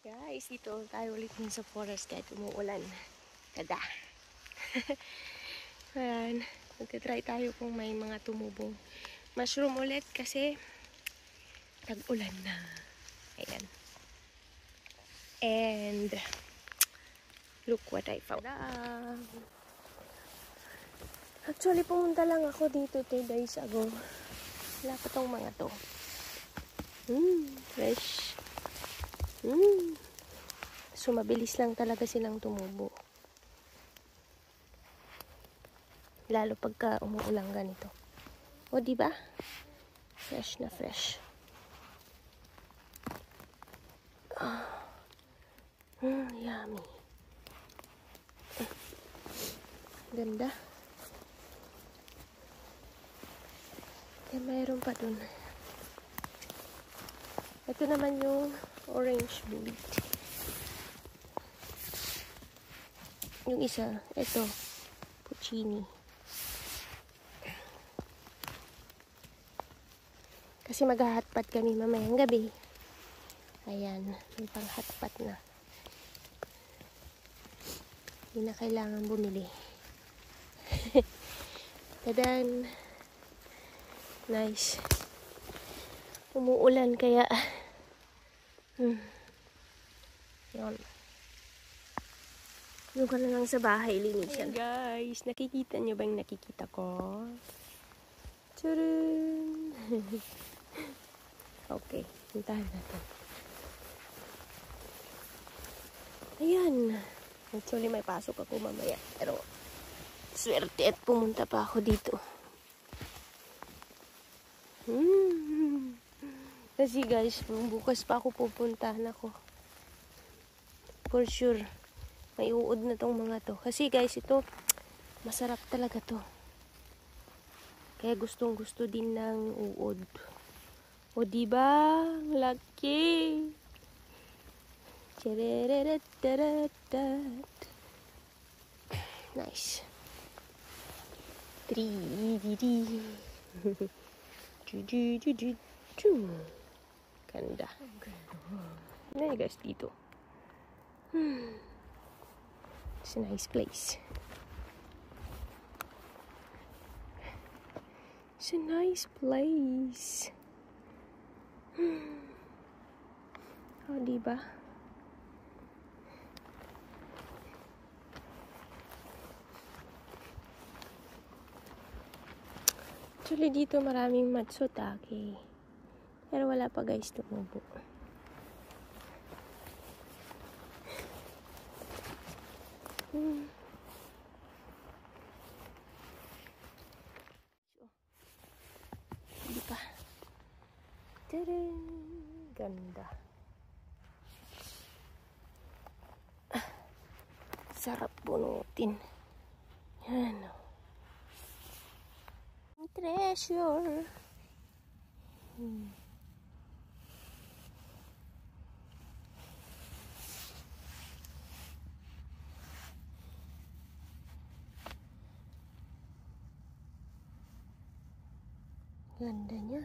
Guys, dito tayo ulit sa forest kahit umuulan. Kada. Ayan. Magta-try tayo kung may mga tumubong mushroom ulit kasi tag-ulan na. Ayan. And look what I found. Actually, pumunta lang ako dito 2 days ago. Wala pa tong mga to. Fresh. So, mabilis lang talaga silang tumubo. Lalo pagka umuulang ganito. O, diba? Fresh na fresh. Yummy. Ganda. Eh, mayroon pa dun. Ito naman yung orange bullet. Yung isa, ito, puccini. Kasi mag-hotpot kami mamayang gabi. Ayan, may pang-hotpot na. Hindi na kailangan bumili. Tadan! Nice. Umuulan kaya yun. Yung ka na lang sa bahay, linisan. Hey guys, nakikita nyo ba yung nakikita ko? Tadaan! Okay, puntahan natin. Ayan. Actually, may pasok ako mamaya. Pero, swerte at pumunta pa ako dito. Kasi guys, bukas pa ako pupuntahan ako. For sure. May uod na tong mga to. Kasi guys, ito, masarap talaga to. Kaya gustong gusto din ng uod. O diba? Laki! Nice. 3D. Ganda. Nah guys, dito. It's a nice place. It's a nice place. Oh, diba? Actually, dito maraming matsutake. Pero wala pa guys tumubo. Hindi pa. Tadaan! Ganda. Sarap bunutin. Yan. Treasure. Ganda niya.